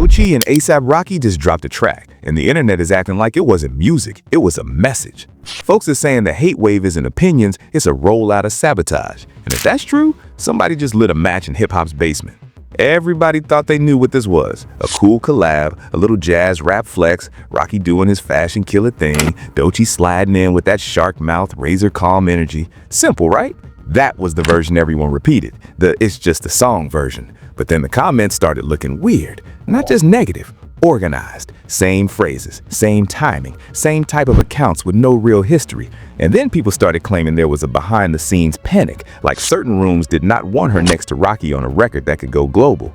Doechii and ASAP Rocky just dropped a track, and the internet is acting like it wasn't music, it was a message. Folks are saying the hate wave isn't opinions, it's a rollout of sabotage. And if that's true, somebody just lit a match in hip-hop's basement. Everybody thought they knew what this was. A cool collab, a little jazz rap flex, Rocky doing his fashion killer thing, Doechii sliding in with that shark mouth, razor calm energy. Simple, right? That was the version everyone repeated, the "it's just a song" version. But then the comments started looking weird, not just negative, organized. Same phrases, same timing, same type of accounts with no real history. And then people started claiming there was a behind-the-scenes panic, like certain rooms did not want her next to Rocky on a record that could go global.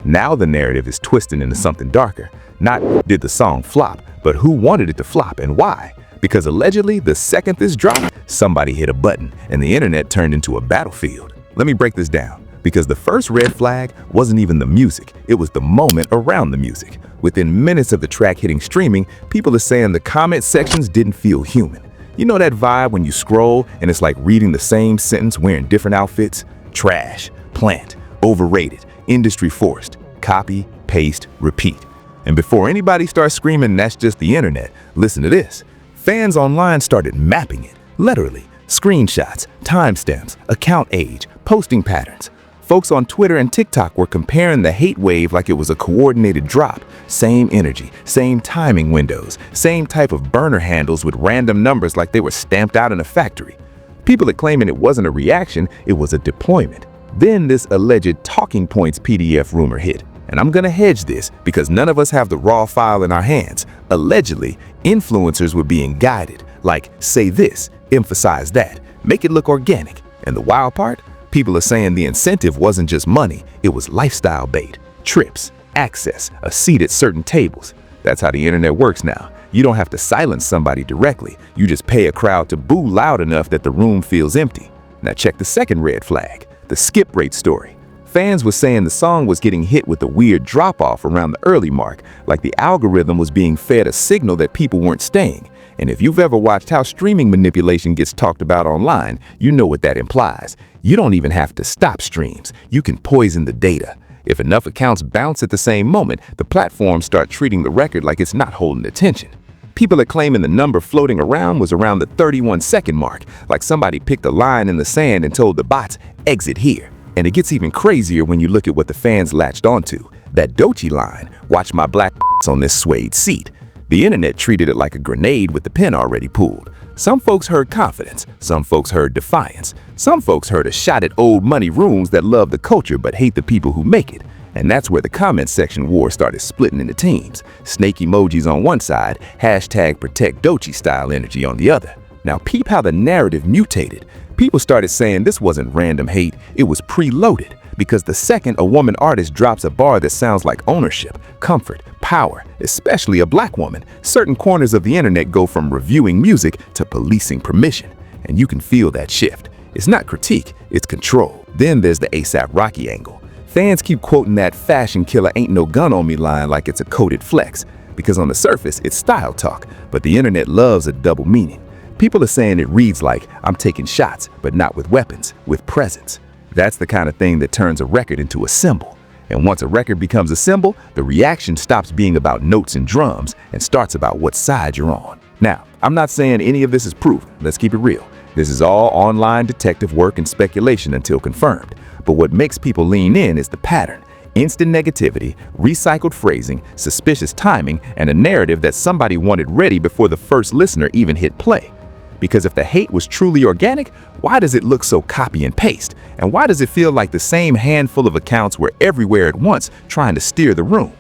Now the narrative is twisted into something darker. Not did the song flop, but who wanted it to flop and why? Because allegedly, the second this dropped, somebody hit a button and the internet turned into a battlefield. Let me break this down. Because the first red flag wasn't even the music, it was the moment around the music. Within minutes of the track hitting streaming, people are saying the comment sections didn't feel human. You know that vibe when you scroll and it's like reading the same sentence wearing different outfits? Trash, plant, overrated, industry forced, copy, paste, repeat. And before anybody starts screaming that's just the internet, listen to this. Fans online started mapping it, literally. Screenshots, timestamps, account age, posting patterns. Folks on Twitter and TikTok were comparing the hate wave like it was a coordinated drop. Same energy, same timing windows, same type of burner handles with random numbers like they were stamped out in a factory. People are claiming it wasn't a reaction, it was a deployment. Then this alleged talking points PDF rumor hit. And I'm gonna hedge this because none of us have the raw file in our hands. Allegedly, influencers were being guided, like say this, emphasize that, make it look organic. And the wild part? People are saying the incentive wasn't just money, it was lifestyle bait, trips, access, a seat at certain tables. That's how the internet works now. You don't have to silence somebody directly, you just pay a crowd to boo loud enough that the room feels empty. Now check the second red flag, the skip rate story. Fans were saying the song was getting hit with a weird drop-off around the early mark, like the algorithm was being fed a signal that people weren't staying. And if you've ever watched how streaming manipulation gets talked about online, you know what that implies. You don't even have to stop streams. You can poison the data. If enough accounts bounce at the same moment, the platforms start treating the record like it's not holding attention. People are claiming the number floating around was around the 31-second mark, like somebody picked a line in the sand and told the bots, exit here. And it gets even crazier when you look at what the fans latched onto. That Doechii line, watch my black on this suede seat. The internet treated it like a grenade with the pin already pulled. Some folks heard confidence, some folks heard defiance, some folks heard a shot at old money rooms that love the culture but hate the people who make it. And that's where the comment section war started splitting into teams. Snake emojis on one side, hashtag protect Doechii style energy on the other. Now peep how the narrative mutated. People started saying this wasn't random hate, it was preloaded. Because the second a woman artist drops a bar that sounds like ownership, comfort, power, especially a black woman, certain corners of the internet go from reviewing music to policing permission. And you can feel that shift. It's not critique, it's control. Then there's the ASAP Rocky angle. Fans keep quoting that fashion killer ain't no gun on me line like it's a coded flex. Because on the surface, it's style talk, but the internet loves a double meaning. People are saying it reads like, I'm taking shots, but not with weapons, with presence. That's the kind of thing that turns a record into a symbol. And once a record becomes a symbol, the reaction stops being about notes and drums and starts about what side you're on. Now, I'm not saying any of this is proven. Let's keep it real. This is all online detective work and speculation until confirmed. But what makes people lean in is the pattern. Instant negativity, recycled phrasing, suspicious timing, and a narrative that somebody wanted ready before the first listener even hit play. Because if the hate was truly organic, why does it look so copy and paste? And why does it feel like the same handful of accounts were everywhere at once trying to steer the room?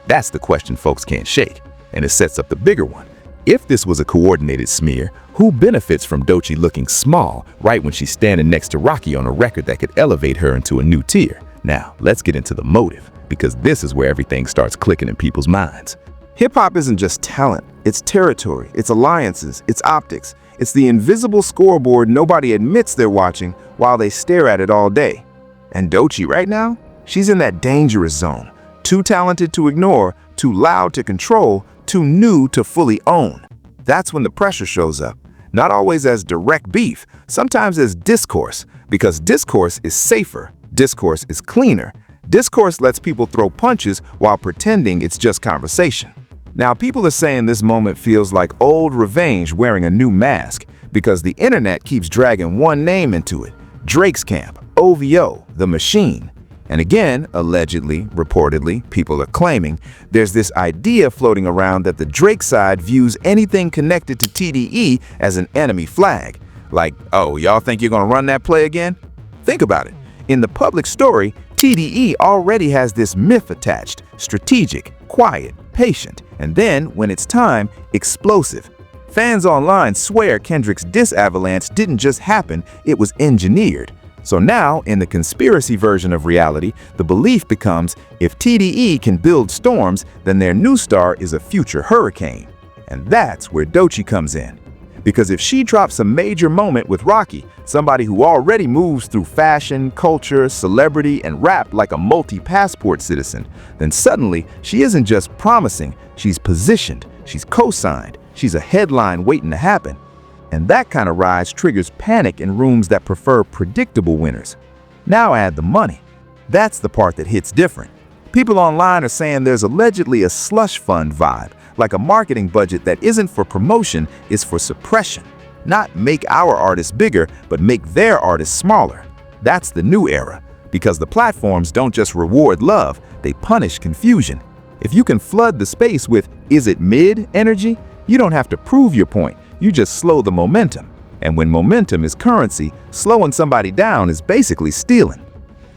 That's the question folks can't shake. And it sets up the bigger one. If this was a coordinated smear, who benefits from Doechii looking small right when she's standing next to Rocky on a record that could elevate her into a new tier? Now, let's get into the motive, because this is where everything starts clicking in people's minds. Hip-hop isn't just talent, it's territory, it's alliances, it's optics. It's the invisible scoreboard nobody admits they're watching while they stare at it all day. And Doechii right now, she's in that dangerous zone. Too talented to ignore, too loud to control, too new to fully own. That's when the pressure shows up. Not always as direct beef, sometimes as discourse, because discourse is safer, discourse is cleaner, Discourse lets people throw punches while pretending it's just conversation. Now, people are saying this moment feels like old revenge wearing a new mask because the internet keeps dragging one name into it: Drake's camp, OVO, The Machine. And again, allegedly, reportedly, people are claiming there's this idea floating around that the Drake side views anything connected to TDE as an enemy flag. Like, oh, y'all think you're gonna run that play again? Think about it. In the public story, TDE already has this myth attached: strategic, quiet, patient, and then, when it's time, explosive. Fans online swear Kendrick's diss avalanche didn't just happen, it was engineered. So now, in the conspiracy version of reality, the belief becomes if TDE can build storms, then their new star is a future hurricane. And that's where Doechii comes in. Because if she drops a major moment with Rocky, somebody who already moves through fashion, culture, celebrity, and rap like a multi-passport citizen, then suddenly she isn't just promising, she's positioned, she's co-signed, she's a headline waiting to happen. And that kind of rise triggers panic in rooms that prefer predictable winners. Now add the money. That's the part that hits different. People online are saying there's allegedly a slush fund vibe, like a marketing budget that isn't for promotion, is for suppression. Not make our artists bigger, but make their artists smaller. That's the new era, because the platforms don't just reward love, they punish confusion. If you can flood the space with "is it mid" energy, you don't have to prove your point. You just slow the momentum. And when momentum is currency, slowing somebody down is basically stealing.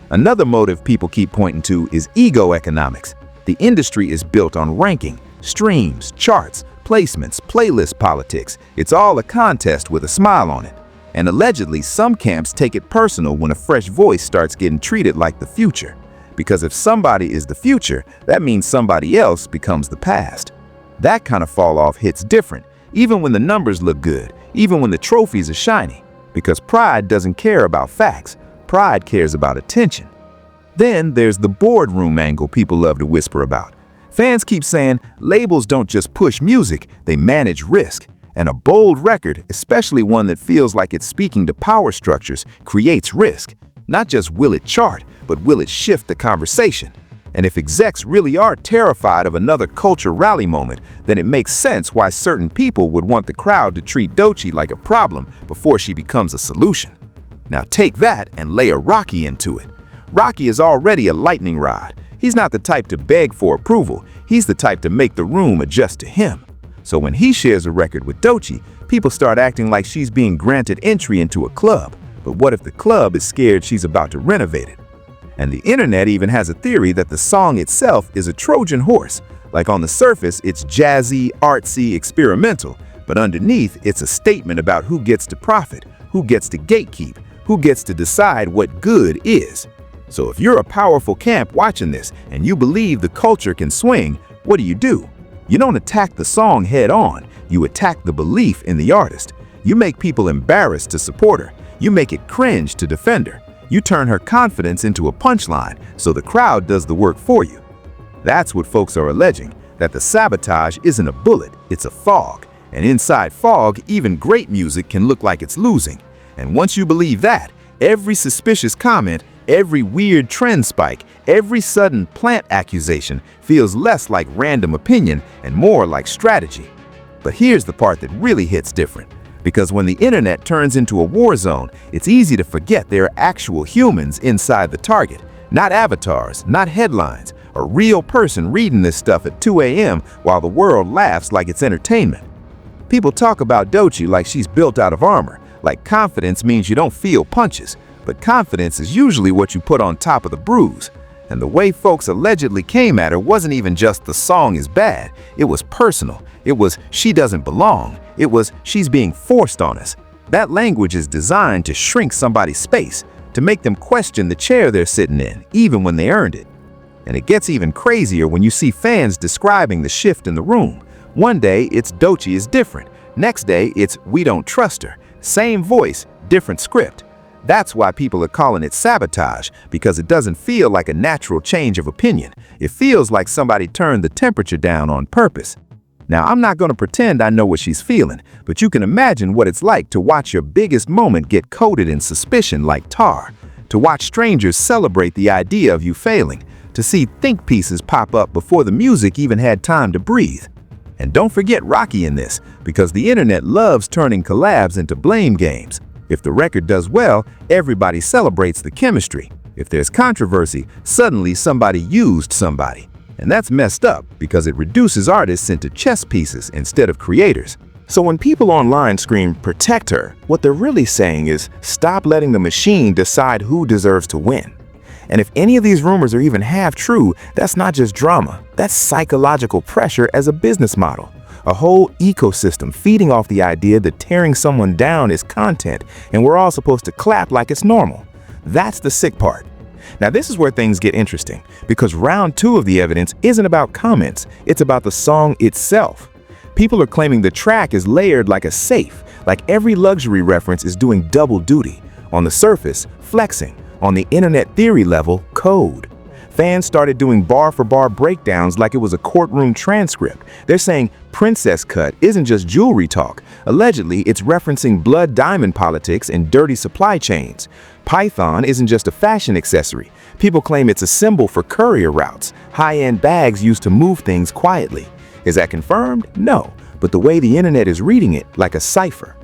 Another motive people keep pointing to is ego economics. The industry is built on ranking, streams, charts, placements, playlist politics. It's all a contest with a smile on it. And allegedly, some camps take it personal when a fresh voice starts getting treated like the future. Because if somebody is the future, that means somebody else becomes the past. That kind of fall off hits different. Even when the numbers look good, even when the trophies are shiny, because pride doesn't care about facts, pride cares about attention. Then there's the boardroom angle people love to whisper about. Fans keep saying labels don't just push music, they manage risk. And a bold record, especially one that feels like it's speaking to power structures, creates risk. Not just will it chart, but will it shift the conversation? And if execs really are terrified of another culture rally moment, then it makes sense why certain people would want the crowd to treat Doechii like a problem before she becomes a solution. Now take that and layer Rocky into it. Rocky is already a lightning rod. He's not the type to beg for approval. He's the type to make the room adjust to him. So when he shares a record with Doechii, people start acting like she's being granted entry into a club. But what if the club is scared she's about to renovate it? And the internet even has a theory that the song itself is a Trojan horse. Like on the surface, it's jazzy, artsy, experimental, but underneath, it's a statement about who gets to profit, who gets to gatekeep, who gets to decide what good is. So if you're a powerful camp watching this and you believe the culture can swing, what do? You don't attack the song head on, you attack the belief in the artist. You make people embarrassed to support her. You make it cringe to defend her. You turn her confidence into a punchline, so the crowd does the work for you. That's what folks are alleging, that the sabotage isn't a bullet, it's a fog. And inside fog, even great music can look like it's losing. And once you believe that, every suspicious comment, every weird trend spike, every sudden plant accusation feels less like random opinion and more like strategy. But here's the part that really hits different. Because when the internet turns into a war zone, it's easy to forget there are actual humans inside the target. Not avatars, not headlines, a real person reading this stuff at 2 a.m. while the world laughs like it's entertainment. People talk about Doechii like she's built out of armor, like confidence means you don't feel punches, but confidence is usually what you put on top of the bruise. And the way folks allegedly came at her wasn't even just the song is bad, it was personal. It was she doesn't belong. It was she's being forced on us. That language is designed to shrink somebody's space, to make them question the chair they're sitting in, even when they earned it. And it gets even crazier when you see fans describing the shift in the room. One day it's Doechii is different. Next day it's we don't trust her. Same voice, different script. That's why people are calling it sabotage, because it doesn't feel like a natural change of opinion. It feels like somebody turned the temperature down on purpose. Now, I'm not going to pretend I know what she's feeling, but you can imagine what it's like to watch your biggest moment get coated in suspicion like tar, to watch strangers celebrate the idea of you failing, to see think pieces pop up before the music even had time to breathe. And don't forget Rocky in this, because the internet loves turning collabs into blame games. If the record does well, everybody celebrates the chemistry. If there's controversy, suddenly somebody used somebody. And that's messed up because it reduces artists into chess pieces instead of creators. So when people online scream, "Protect her," what they're really saying is, stop letting the machine decide who deserves to win. And if any of these rumors are even half true, that's not just drama, that's psychological pressure as a business model. A whole ecosystem feeding off the idea that tearing someone down is content and we're all supposed to clap like it's normal. That's the sick part. Now this is where things get interesting, because round 2 of the evidence isn't about comments, it's about the song itself. People are claiming the track is layered like a safe, like every luxury reference is doing double duty. On the surface, flexing. On the internet theory level, code. Fans started doing bar-for-bar breakdowns like it was a courtroom transcript. They're saying Princess Cut isn't just jewelry talk. Allegedly, it's referencing blood diamond politics and dirty supply chains. Python isn't just a fashion accessory. People claim it's a symbol for courier routes, high-end bags used to move things quietly. Is that confirmed? No, but the way the internet is reading it, like a cipher.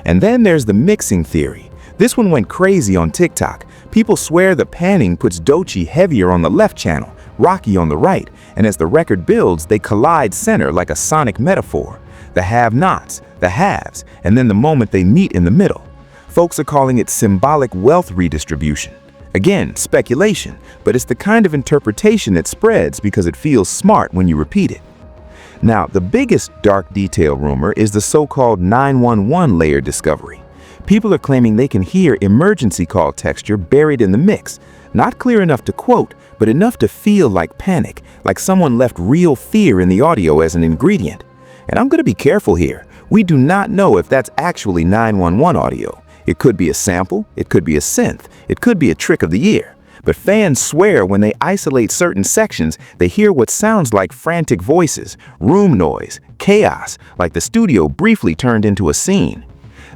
And then there's the mixing theory. This one went crazy on TikTok. People swear the panning puts Doechii heavier on the left channel, Rocky on the right, and as the record builds, they collide center like a sonic metaphor. The have-nots, the haves, and then the moment they meet in the middle. Folks are calling it symbolic wealth redistribution. Again, speculation, but it's the kind of interpretation that spreads because it feels smart when you repeat it. Now, the biggest dark detail rumor is the so-called 911 layer discovery. People are claiming they can hear emergency call texture buried in the mix. Not clear enough to quote, but enough to feel like panic, like someone left real fear in the audio as an ingredient. And I'm going to be careful here. We do not know if that's actually 911 audio. It could be a sample, it could be a synth, it could be a trick of the ear. But fans swear when they isolate certain sections, they hear what sounds like frantic voices, room noise, chaos, like the studio briefly turned into a scene.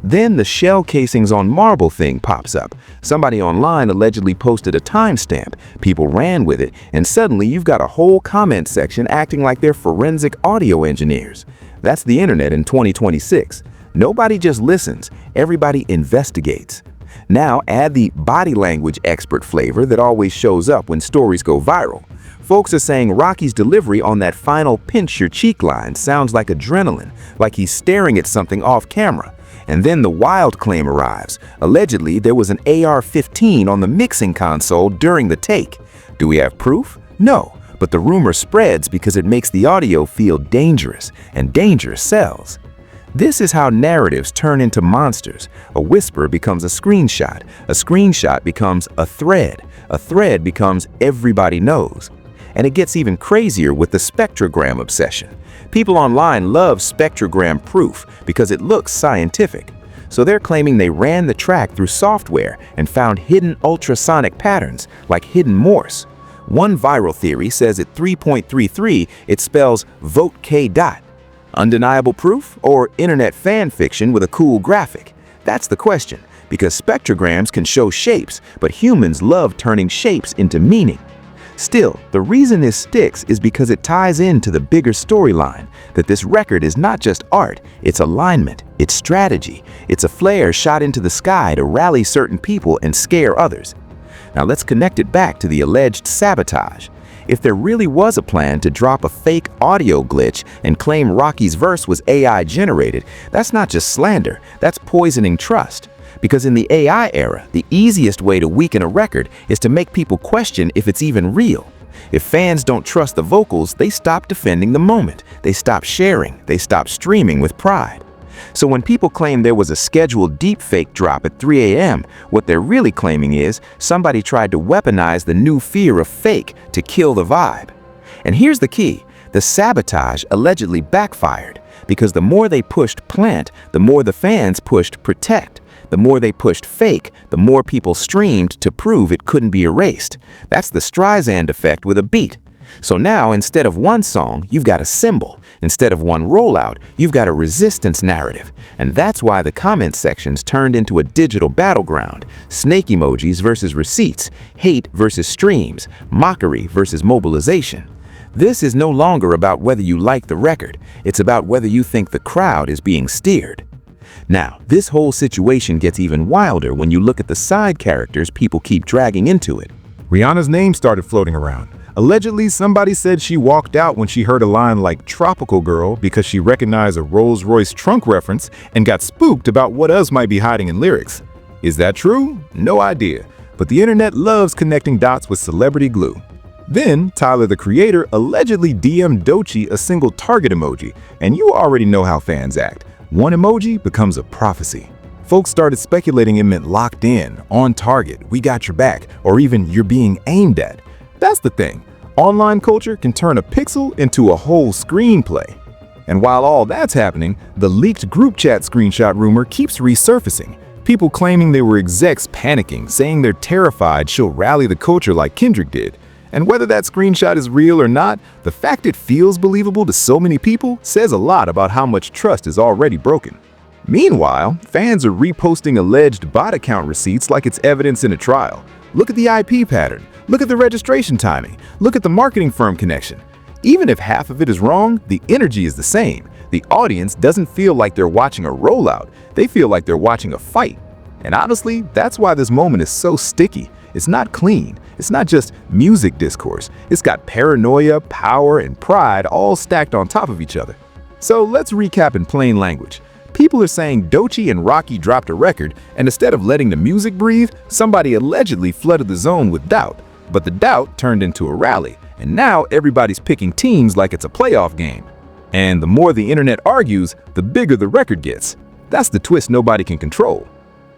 Then the shell casings on marble thing pops up. Somebody online allegedly posted a timestamp, people ran with it, and suddenly you've got a whole comment section acting like they're forensic audio engineers. That's the internet in 2026. Nobody just listens, everybody investigates. Now add the body language expert flavor that always shows up when stories go viral. Folks are saying Rocky's delivery on that final pinch your cheek line sounds like adrenaline, like he's staring at something off camera. And then the wild claim arrives. Allegedly, there was an AR-15 on the mixing console during the take. Do we have proof? No, but the rumor spreads because it makes the audio feel dangerous, and danger sells. This is how narratives turn into monsters. A whisper becomes a screenshot becomes a thread becomes everybody knows. And it gets even crazier with the spectrogram obsession. People online love spectrogram proof because it looks scientific. So they're claiming they ran the track through software and found hidden ultrasonic patterns, like hidden Morse. One viral theory says at 3.33 it spells vote K dot. Undeniable proof or internet fan fiction with a cool graphic? That's the question, because spectrograms can show shapes, but humans love turning shapes into meaning. Still, the reason this sticks is because it ties into the bigger storyline, that this record is not just art, it's alignment, it's strategy, it's a flare shot into the sky to rally certain people and scare others. Now let's connect it back to the alleged sabotage. If there really was a plan to drop a fake audio glitch and claim Rocky's verse was AI generated, that's not just slander, that's poisoning trust. Because in the AI era, the easiest way to weaken a record is to make people question if it's even real. If fans don't trust the vocals, they stop defending the moment. They stop sharing. They stop streaming with pride. So when people claim there was a scheduled deepfake drop at 3 a.m., what they're really claiming is somebody tried to weaponize the new fear of fake to kill the vibe. And here's the key. The sabotage allegedly backfired because the more they pushed plant, the more the fans pushed protect. The more they pushed fake, the more people streamed to prove it couldn't be erased. That's the Streisand effect with a beat. So now, instead of one song, you've got a symbol. Instead of one rollout, you've got a resistance narrative. And that's why the comment sections turned into a digital battleground. Snake emojis versus receipts, hate versus streams, mockery versus mobilization. This is no longer about whether you like the record. It's about whether you think the crowd is being steered. Now, this whole situation gets even wilder when you look at the side characters people keep dragging into it. Rihanna's name started floating around. Allegedly, somebody said she walked out when she heard a line like "Tropical Girl" because she recognized a Rolls-Royce trunk reference and got spooked about what else might be hiding in lyrics. Is that true? No idea. But the internet loves connecting dots with celebrity glue. Then, Tyler, the creator, allegedly DM'd Doechii a single target emoji, and you already know how fans act. One emoji becomes a prophecy. Folks started speculating it meant locked in, on target, we got your back, or even you're being aimed at. That's the thing. Online culture can turn a pixel into a whole screenplay. And while all that's happening, the leaked group chat screenshot rumor keeps resurfacing. People claiming they were execs panicking, saying they're terrified she'll rally the culture like Kendrick did. And whether that screenshot is real or not, the fact it feels believable to so many people says a lot about how much trust is already broken. Meanwhile, fans are reposting alleged bot account receipts like it's evidence in a trial. Look at the IP pattern. Look at the registration timing. Look at the marketing firm connection. Even if half of it is wrong, the energy is the same. The audience doesn't feel like they're watching a rollout. They feel like they're watching a fight. And honestly, that's why this moment is so sticky. It's not clean. It's not just music discourse. It's got paranoia, power, and pride all stacked on top of each other. So let's recap in plain language. People are saying Doechii and Rocky dropped a record, and instead of letting the music breathe, somebody allegedly flooded the zone with doubt. But the doubt turned into a rally, and now everybody's picking teams like it's a playoff game. And the more the internet argues, the bigger the record gets. That's the twist nobody can control.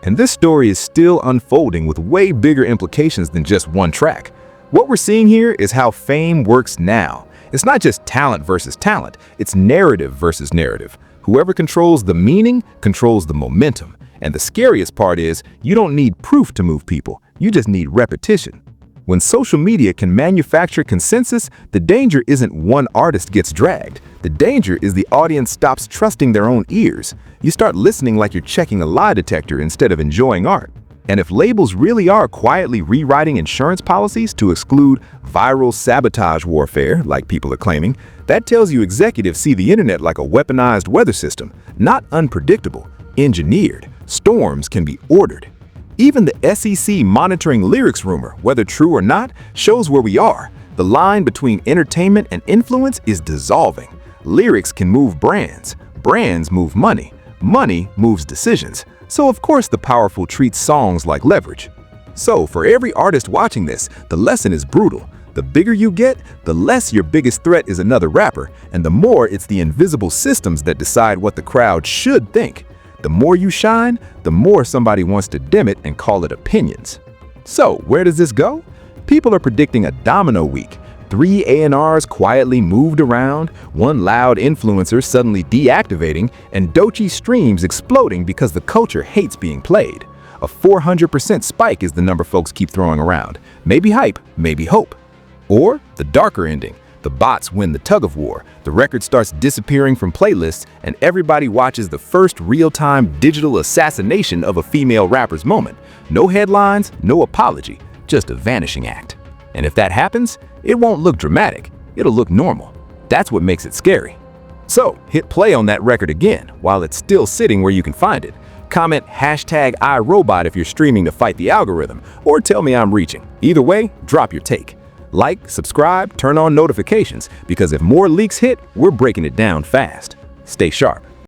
And this story is still unfolding with way bigger implications than just one track. What we're seeing here is how fame works now. It's not just talent versus talent, it's narrative versus narrative. Whoever controls the meaning controls the momentum. And the scariest part is, you don't need proof to move people, you just need repetition. When social media can manufacture consensus, the danger isn't one artist gets dragged. The danger is the audience stops trusting their own ears. You start listening like you're checking a lie detector instead of enjoying art. And if labels really are quietly rewriting insurance policies to exclude viral sabotage warfare, like people are claiming, that tells you executives see the internet like a weaponized weather system, not unpredictable, engineered. Storms can be ordered. Even the SEC monitoring lyrics rumor, whether true or not, shows where we are. The line between entertainment and influence is dissolving. Lyrics can move brands. Brands move money. Money moves decisions. So of course the powerful treats songs like leverage. So for every artist watching this, the lesson is brutal. The bigger you get, the less your biggest threat is another rapper, and the more it's the invisible systems that decide what the crowd should think. The more you shine, the more somebody wants to dim it and call it opinions. So where does this go? People are predicting a domino week. 3 A&Rs quietly moved around, one loud influencer suddenly deactivating, and Doechii streams exploding because the culture hates being played. A 400% spike is the number folks keep throwing around. Maybe hype, maybe hope. Or the darker ending. The bots win the tug-of-war, the record starts disappearing from playlists, and everybody watches the first real-time digital assassination of a female rapper's moment. No headlines, no apology, just a vanishing act. And if that happens, it won't look dramatic, it'll look normal. That's what makes it scary. So, hit play on that record again while it's still sitting where you can find it. Comment #iRobot if you're streaming to fight the algorithm, or tell me I'm reaching. Either way, drop your take. Like, subscribe, turn on notifications, because if more leaks hit, we're breaking it down fast. Stay sharp.